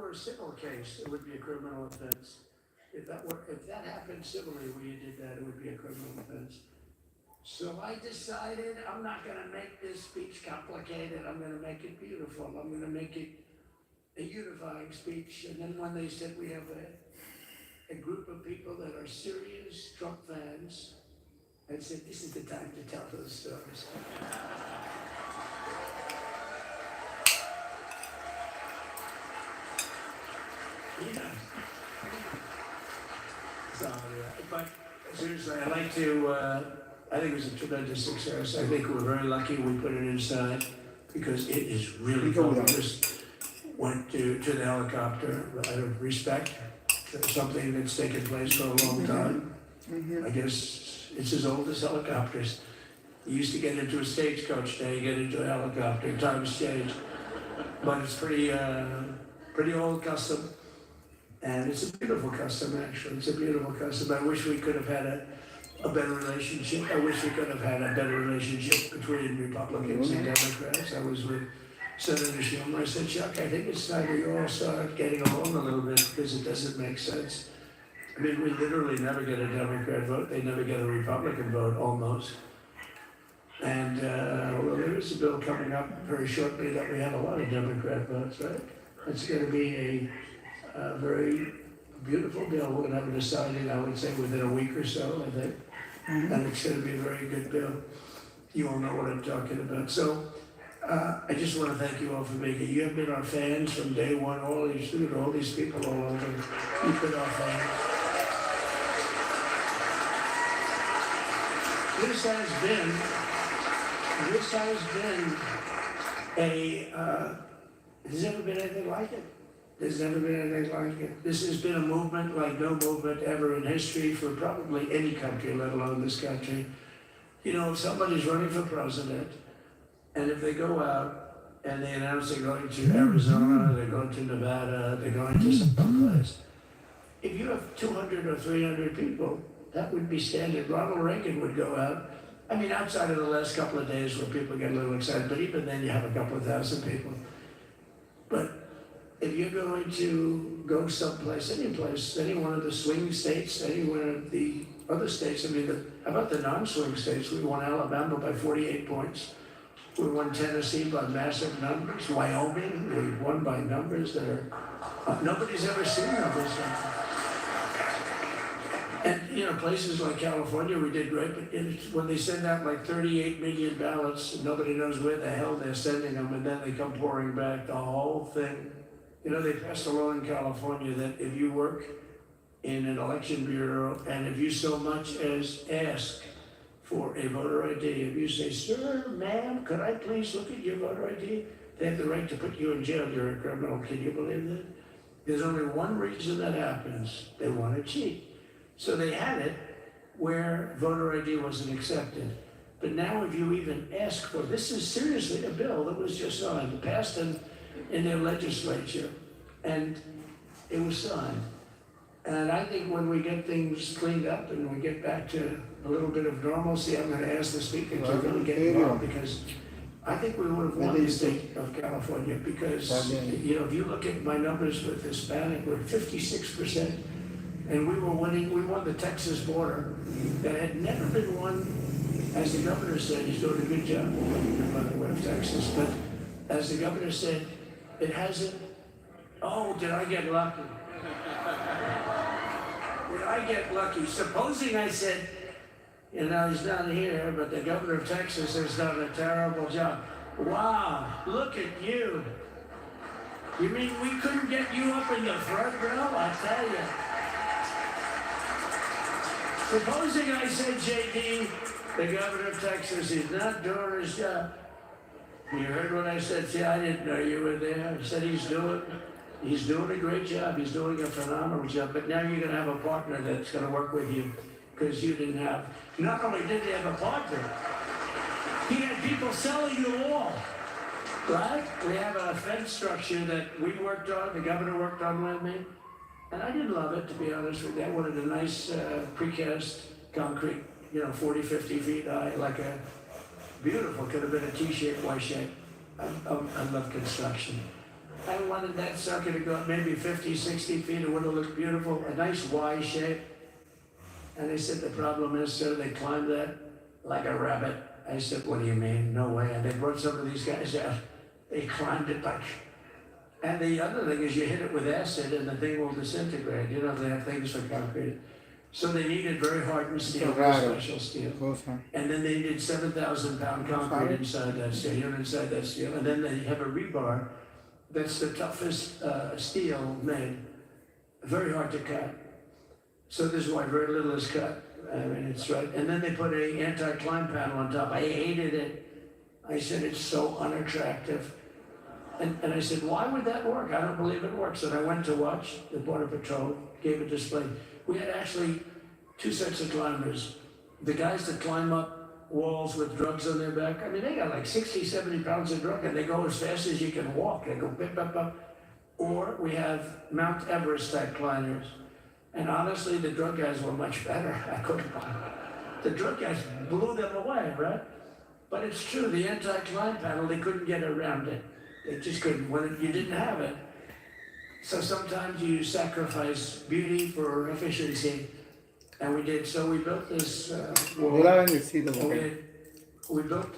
were a civil case, it would be a criminal offense. If that happened civilly where you did that, it would be a criminal offense. So I decided I'm not gonna make this speech complicated, I'm gonna make it beautiful, I'm gonna make it a unifying speech. And then when they said we have a group of people that are serious Trump fans, I said, this is the time to tell those stories. Yeah. So, but seriously, I'd like to, I think it was a tremendous success. I think we're very lucky we put it inside because it is really cool. We just went to the helicopter out of respect for something that's taken place for a long time. I guess it's as old as helicopters. You used to get into a stagecoach, now you get into a helicopter, times change. But it's pretty old custom. And it's a beautiful custom, actually. It's a beautiful custom. I wish we could have had a better relationship. I wish we could have had a better relationship between Republicans and Democrats. I was with Senator Schumer. I said, Chuck, I think it's time we all start getting along a little bit because it doesn't make sense. I mean, we literally never get a Democrat vote. They never get a Republican vote, almost. And although there is a bill coming up very shortly that we have a lot of Democrat votes, right? It's going to be a very beautiful bill. We're going to have it decided, I would say, within a week or so, I think. And it's going to be a very good bill. You all know what I'm talking about. So I just want to thank you all for being here. You have been our fans from day one, all these people all over. You've been our fans. This has been there's never been anything like it. There's never been anything like it. This has been a movement like no movement ever in history for probably any country, let alone this country. You know, if somebody's running for president, and if they go out and they announce they're going to Arizona, they're going to Nevada, they're going to someplace, if you have 200 or 300 people, that would be standard. Ronald Reagan would go out. I mean, outside of the last couple of days where people get a little excited, but even then you have a couple of thousand people. But if you're going to go someplace, any place, any one of the swing states, any one of the other states, I mean, how about the non-swing states? We won Alabama by 48 points. We won Tennessee by massive numbers. Wyoming, we won by numbers that are, nobody's ever seen numbers like that. And, you know, places like California, we did great, but when they send out like 38 million ballots, nobody knows where the hell they're sending them, and then they come pouring back, the whole thing. You know, they passed a law in California that if you work in an election bureau and if you so much as ask for a voter ID, if you say, sir, ma'am, could I please look at your voter ID? They have the right to put you in jail. You're a criminal. Can you believe that? There's only one reason that happens. They want to cheat. So they had it where voter ID wasn't accepted. But now if you even ask for, this is seriously a bill that was just signed, passed in their legislature, and it was signed. And I think when we get things cleaned up and we get back to a little bit of normalcy, I'm going to ask the speaker to really get involved, because I think we would have won the state of California, because, you know, if you look at my numbers with Hispanic, we're 56%. And we won the Texas border that had never been won, as the governor said. He's doing a good job, by the way, of Texas, but as the governor said, it hasn't, oh, did I get lucky? Did I get lucky? Supposing I said, you know, he's not here, but the governor of Texas has done a terrible job. Wow, look at you. You mean we couldn't get you up in the front row? I tell you. Supposing I said, JD, the governor of Texas, he's not doing his job. You heard what I said? See, I didn't know you were there. I said he's doing a great job. He's doing a phenomenal job. But now you're going to have a partner that's going to work with you, because you didn't have. Not only did he have a partner, he had people selling the wall, right? We have a fence structure that we worked on, the governor worked on with me. And I didn't love it, to be honest with you. I wanted a nice precast concrete, you know, 40, 50 feet high, like a beautiful, could have been a T-shape, Y-shape. I love construction. I wanted that sucker to go up maybe 50, 60 feet. It would have looked beautiful, a nice Y shape. And they said, the problem is, sir, they climbed that like a rabbit. I said, what do you mean? No way. And they brought some of these guys out. They climbed it like, and the other thing is you hit it with acid and the thing will disintegrate. You know, they have things for concrete. So they needed very hardened steel, special steel. And then they needed 7,000-pound concrete inside that steel, inside that steel. And then they have a rebar that's the toughest steel made, very hard to cut. So this is why very little is cut. I mean, it's right. And then they put an anti-climb panel on top. I hated it. I said, it's so unattractive. And I said, why would that work? I don't believe it works. And I went to watch the Border Patrol, gave a display. We had actually two sets of climbers. The guys that climb up walls with drugs on their back, I mean, they got like 60, 70 pounds of drug, and they go as fast as you can walk. They go bip, bip, bip. Or we have Mount Everest type climbers. And honestly, the drug guys were much better. I couldn't. The drug guys blew them away, right? But it's true, the anti-climb panel, they couldn't get around it. They just couldn't, you didn't have it. So sometimes you sacrifice beauty for efficiency. And we did, so we built this wall. We built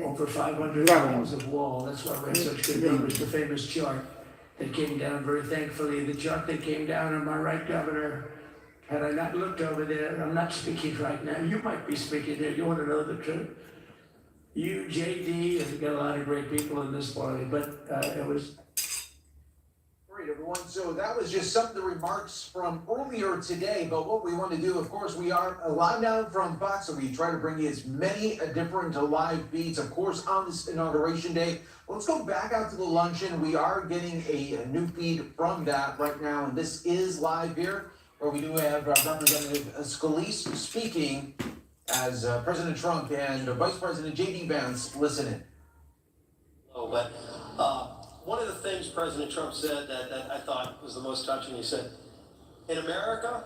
over 500 miles of wall. That's why we have such good numbers. The famous chart that came down, very thankfully, the chart that came down on my right, Governor. Had I not looked over there, I'm not speaking right now. You might be speaking there. You want to know the truth? You, JD, and we got a lot of great people in this party, but it was. Great, everyone. So that was just some of the remarks from earlier today. But what we want to do, of course, we are live now from Fox, so we try to bring you as many different live feeds, of course, on this inauguration day. Let's go back out to the luncheon. We are getting a new feed from that right now, and this is live here, where we do have Representative Scalise speaking as President Trump and Vice President J.D. Vance listen in. But one of the things President Trump said that I thought was the most touching, he said, in America,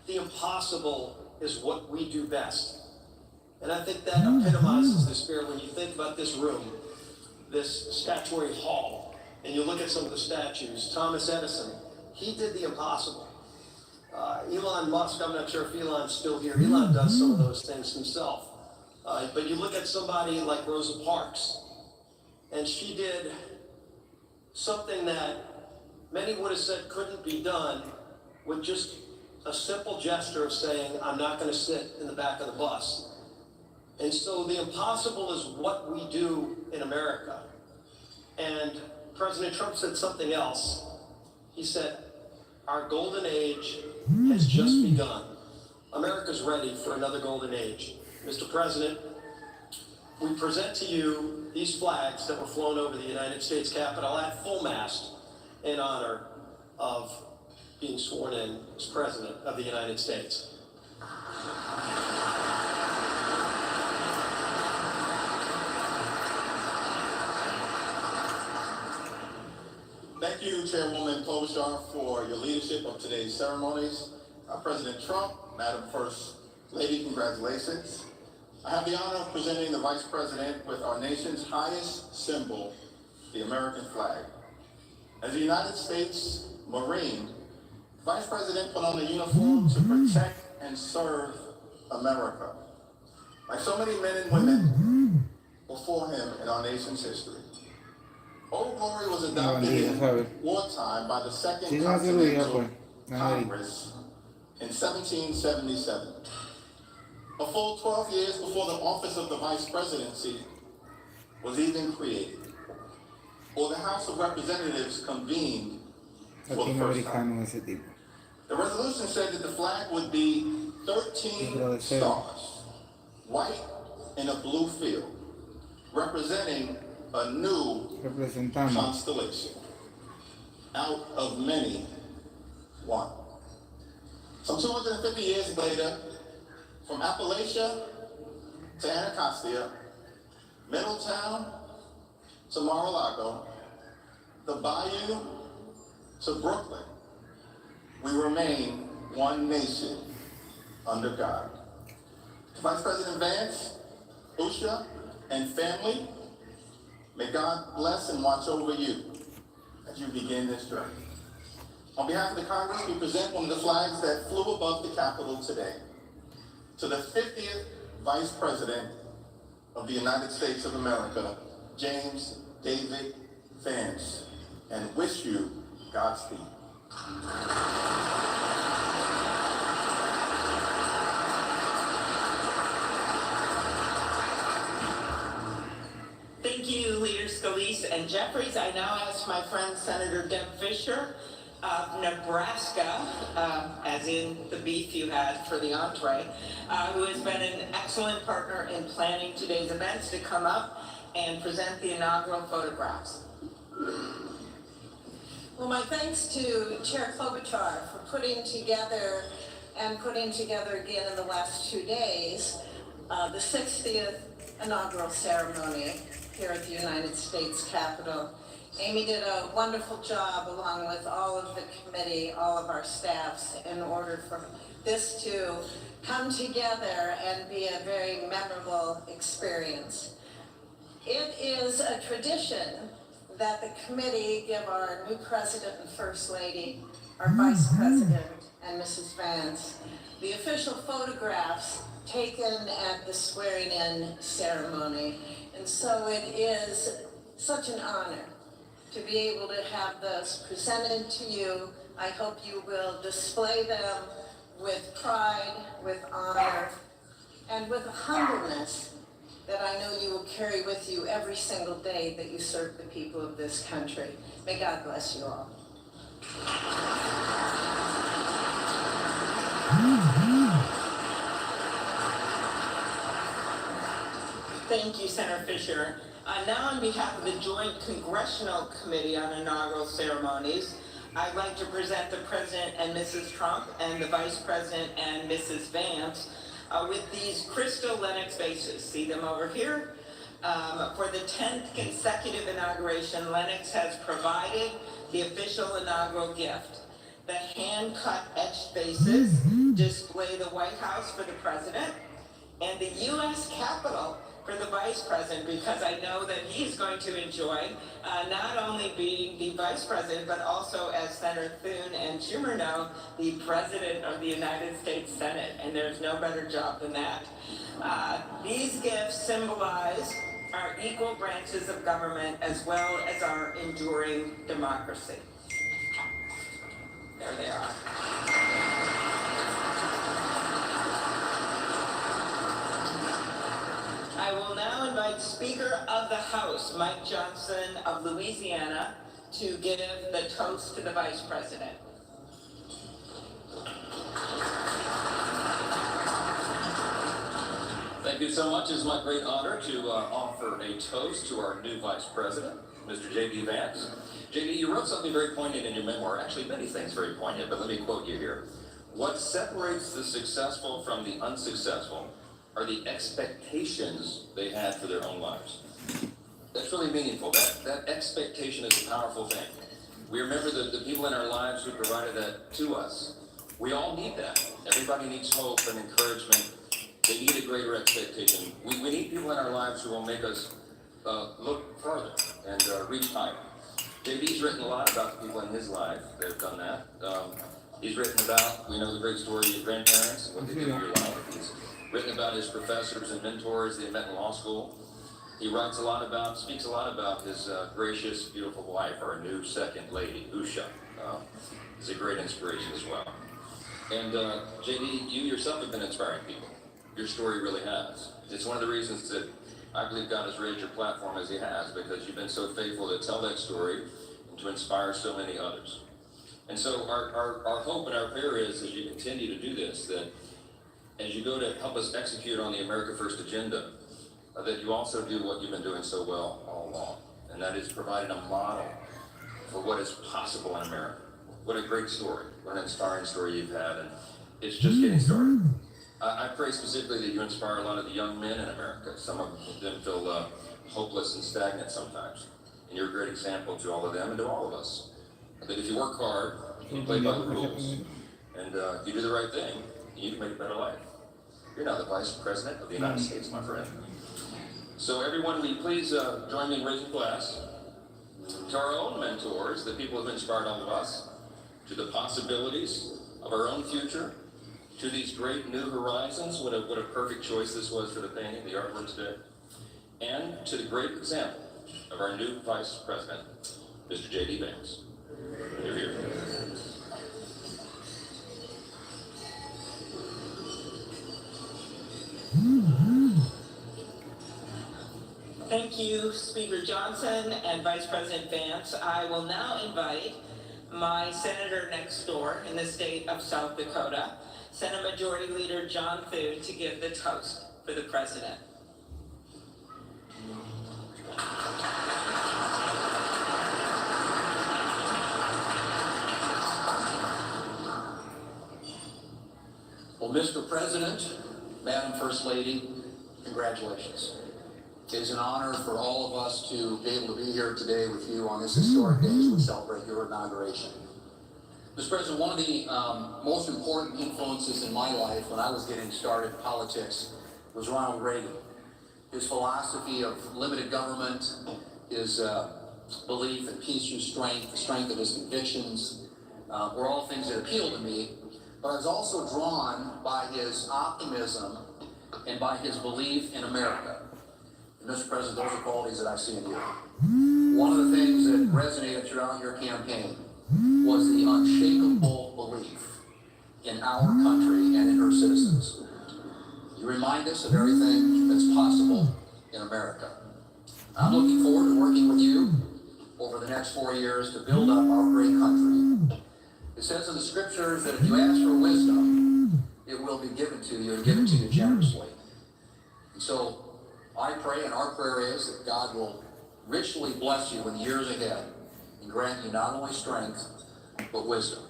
the impossible is what we do best. And I think that epitomizes the spirit when you think about this room, this statuary hall, and you look at some of the statues. Thomas Edison, he did the impossible. Elon Musk, I'm not sure if Elon's still here. Elon does some of those things himself. But you look at somebody like Rosa Parks, and she did something that many would have said couldn't be done with just a simple gesture of saying, I'm not going to sit in the back of the bus. And so the impossible is what we do in America. And President Trump said something else. He said, our golden age has just begun. America's ready for another golden age. Mr. President, we present to you these flags that were flown over the United States Capitol at full mast in honor of being sworn in as President of the United States. Thank you, Chairwoman Klobuchar, for your leadership of today's ceremonies. President Trump, Madam First Lady, congratulations. I have the honor of presenting the Vice President with our nation's highest symbol, the American flag. As a United States Marine, the Vice President put on the uniform to protect and serve America. Like so many men and women before him in our nation's history, Old Glory was adopted in wartime by the Second Continental Congress in 1777. A full 12 years before the office of the Vice Presidency was even created, or the House of Representatives convened for the first time. The resolution said that the flag would be 13 stars, white in a blue field, representing a new constellation. Out of many, one. Some 250 years later, from Appalachia to Anacostia, Middletown to Mar-a-Lago, the Bayou to Brooklyn, we remain one nation under God. Vice President Vance, Usha, and family, may God bless and watch over you as you begin this journey. On behalf of the Congress, we present one of the flags that flew above the Capitol today to the 50th Vice President of the United States of America, James David Vance, and wish you Godspeed. Thank you, Leaders Scalise and Jeffries. I now ask my friend Senator Deb Fischer of Nebraska, as in the beef you had for the entree, who has been an excellent partner in planning today's events, to come up and present the inaugural photographs. Well, my thanks to Chair Klobuchar for putting together again in the last 2 days the 60th inaugural ceremony here at the United States Capitol. Amy did a wonderful job, along with all of the committee, all of our staffs, in order for this to come together and be a very memorable experience. It is a tradition that the committee give our new President and First Lady, our Vice President and Mrs. Vance, the official photographs taken at the swearing-in ceremony. And so it is such an honor to be able to have those presented to you. I hope you will display them with pride, with honor, and with a humbleness that I know you will carry with you every single day that you serve the people of this country. May God bless you all. Thank you, Senator Fischer. Now, on behalf of the Joint Congressional Committee on Inaugural Ceremonies, I'd like to present the President and Mrs. Trump and the Vice President and Mrs. Vance with these crystal Lennox vases. See them over here? For the 10th consecutive inauguration, Lennox has provided the official inaugural gift. The hand-cut etched vases display the White House for the President and the U.S. Capitol for the Vice President, because I know that he's going to enjoy not only being the Vice President, but also, as Senator Thune and Schumer know, the President of the United States Senate, and there's no better job than that. These gifts symbolize our equal branches of government as well as our enduring democracy. There they are. I will now invite Speaker of the House, Mike Johnson of Louisiana, to give the toast to the Vice President. Thank you so much. It's my great honor to offer a toast to our new Vice President, Mr. J.D. Vance. J.D., you wrote something very poignant in your memoir, actually many things very poignant, but let me quote you here. What separates the successful from the unsuccessful are the expectations they had for their own lives. That's really meaningful. That expectation is a powerful thing. We remember the people in our lives who provided that to us. We all need that. Everybody needs hope and encouragement. They need a greater expectation. We need people in our lives who will make us look further and reach higher. JD's written a lot about the people in his life that have done that. He's written about, we know the great story of his grandparents and what they did in your life. He's written about his professors and mentors they met in law school. He writes a lot about, speaks a lot about his gracious, beautiful wife, our new second lady, Usha. Is a great inspiration as well. And JD, you yourself have been inspiring people. Your story really has. It's one of the reasons that I believe God has raised your platform as he has, because you've been so faithful to tell that story and to inspire so many others. And so our hope and our prayer is, as you continue to do this, that as you go to help us execute on the America First agenda, that you also do what you've been doing so well all along, and that is providing a model for what is possible in America. What a great story, what an inspiring story you've had, and it's just getting started. I pray specifically that you inspire a lot of the young men in America. Some of them feel hopeless and stagnant sometimes, and you're a great example to all of them and to all of us. That if you work hard, you play by the rules, and you do the right thing, you can make a better life. You're now the Vice President of the United States, my friend. So everyone, will you please join me in raising a glass to our own mentors, the people who have inspired all of us, to the possibilities of our own future, to these great new horizons. What a perfect choice this was for the painting, the artwork today. And to the great example of our new Vice President, Mr. J.D. Vance. You're here. Thank you, Speaker Johnson and Vice President Vance. I will now invite my senator next door in the state of South Dakota, Senate Majority Leader John Thune, to give the toast for the president. Well, Mr. President, Madam First Lady, congratulations. It is an honor for all of us to be able to be here today with you on this historic day as we celebrate your inauguration. Mr. President, one of the most important influences in my life when I was getting started in politics was Ronald Reagan. His philosophy of limited government, his belief in peace through strength, the strength of his convictions, were all things that appealed to me. But I was also drawn by his optimism and by his belief in America. And Mr. President, those are qualities that I see in you. One of the things that resonated throughout your campaign was the unshakable belief in our country and in her citizens. You remind us of everything that's possible in America. I'm looking forward to working with you over the next 4 years to build up our great country. It says in the scriptures that if you ask for wisdom, it will be given to you and given to you generously. And so I pray, and our prayer is that God will richly bless you in the years ahead and grant you not only strength, but wisdom.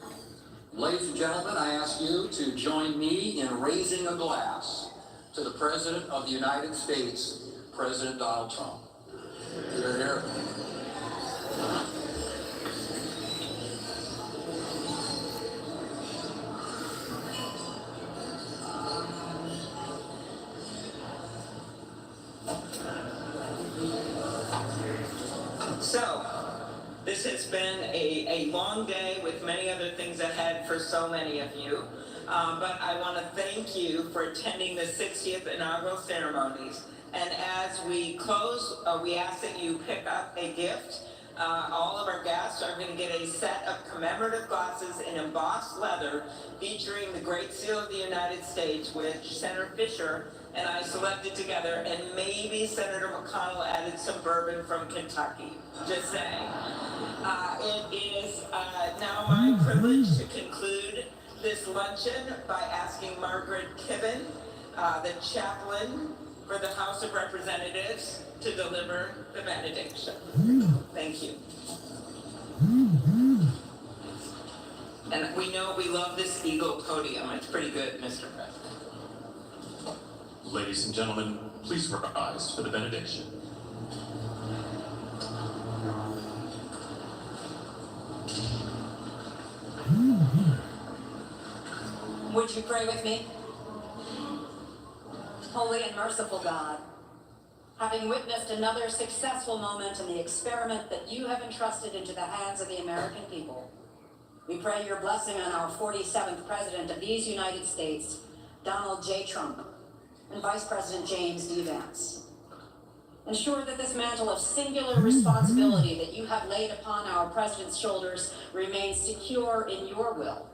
Ladies and gentlemen, I ask you to join me in raising a glass to the President of the United States, President Donald Trump. Hear, hear. So, this has been a long day with many other things ahead for so many of you. But I want to thank you for attending the 60th inaugural ceremonies. And as we close, we ask that you pick up a gift. All of our guests are going to get a set of commemorative glasses in embossed leather featuring the Great Seal of the United States, which Senator Fisher and I selected together, and maybe Senator McConnell added some bourbon from Kentucky. Just saying. It is now my privilege to conclude this luncheon by asking Margaret Kibben, the chaplain for the House of Representatives, to deliver the benediction. Thank you. And we know we love this eagle podium. It's pretty good, Mr. President. Ladies and gentlemen, please rise for the benediction. Would you pray with me? Holy and merciful God, having witnessed another successful moment in the experiment that you have entrusted into the hands of the American people, we pray your blessing on our 47th President of these United States, Donald J. Trump, and Vice President James D. Vance. Ensure that this mantle of singular responsibility that you have laid upon our President's shoulders remains secure in your will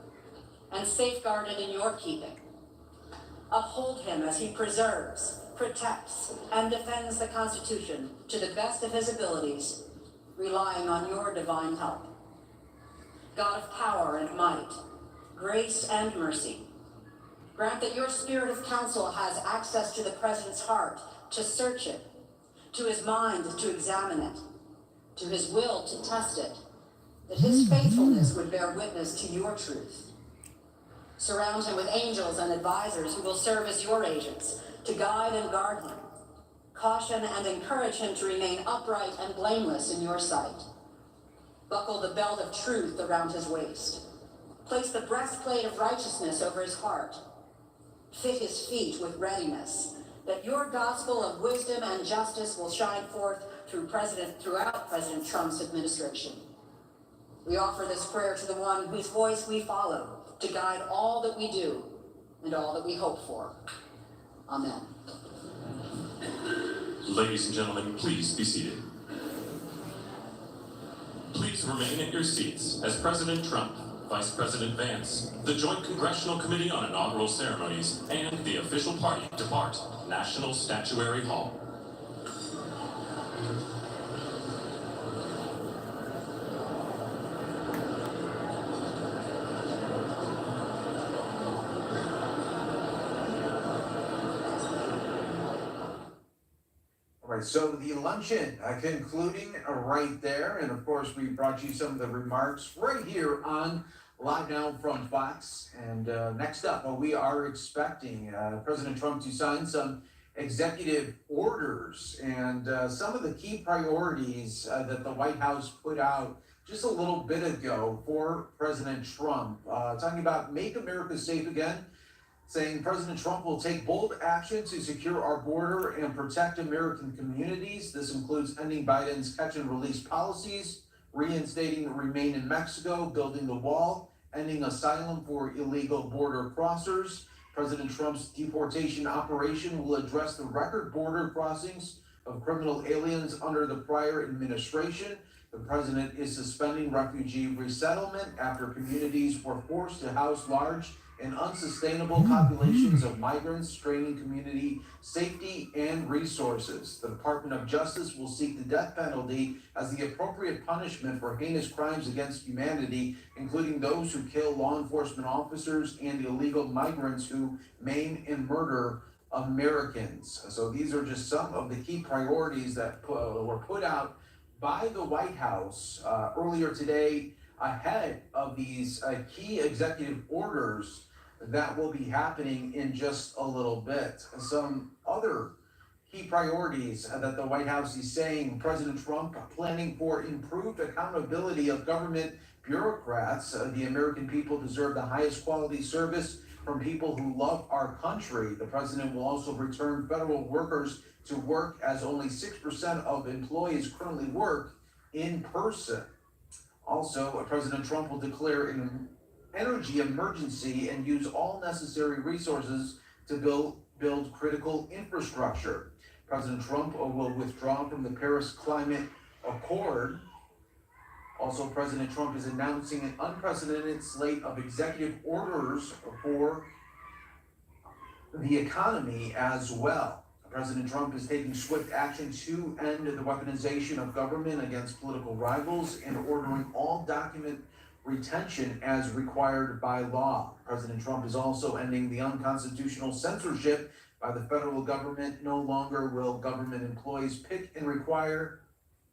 and safeguarded in your keeping. Uphold him as he preserves, protects, and defends the Constitution to the best of his abilities, relying on your divine help. God of power and might, grace and mercy, grant that your spirit of counsel has access to the President's heart to search it, to his mind to examine it, to his will to test it, that his faithfulness would bear witness to your truth. Surround him with angels and advisors who will serve as your agents to guide and guard him, caution and encourage him to remain upright and blameless in your sight. Buckle the belt of truth around his waist. Place the breastplate of righteousness over his heart. Fit his feet with readiness, that your gospel of wisdom and justice will shine forth throughout President Trump's administration. We offer this prayer to the one whose voice we follow to guide all that we do and all that we hope for. Amen. Ladies and gentlemen, please be seated. Please remain at your seats as President Trump, Vice President Vance, the Joint Congressional Committee on Inaugural Ceremonies, and the official party depart National Statuary Hall. All right, so the luncheon concluding right there, and of course we brought you some of the remarks right here on Live Now from Fox. And next up, we are expecting President Trump to sign some executive orders and some of the key priorities that the White House put out just a little bit ago for President Trump, talking about Make America Safe Again, saying President Trump will take bold action to secure our border and protect American communities. This includes ending Biden's catch and release policies, reinstating Remain in Mexico, building the wall, ending asylum for illegal border crossers. President Trump's deportation operation will address the record border crossings of criminal aliens under the prior administration. The president is suspending refugee resettlement after communities were forced to house large and unsustainable populations of migrants, straining community safety and resources. The Department of Justice will seek the death penalty as the appropriate punishment for heinous crimes against humanity, including those who kill law enforcement officers and illegal migrants who maim and murder Americans. So these are just some of the key priorities that were put out by the White House earlier today ahead of these key executive orders that will be happening in just a little bit. Some other key priorities that the White House is saying: President Trump planning for improved accountability of government bureaucrats. The American people deserve the highest quality service from people who love our country. The president will also return federal workers to work, as only 6% of employees currently work in person. Also, President Trump will declare an energy emergency and use all necessary resources to build critical infrastructure. President Trump will withdraw from the Paris Climate Accord. Also, President Trump is announcing an unprecedented slate of executive orders for the economy as well. President Trump is taking swift action to end the weaponization of government against political rivals and ordering all document retention as required by law. President Trump is also ending the unconstitutional censorship by the federal government. No longer will government employees pick and require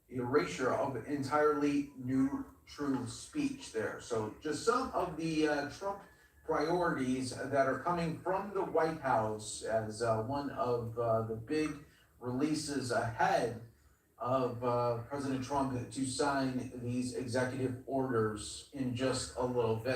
the erasure of entirely new true speech there. So just some of the Trump priorities that are coming from the White House as one of the big releases ahead of President Trump to sign these executive orders in just a little bit.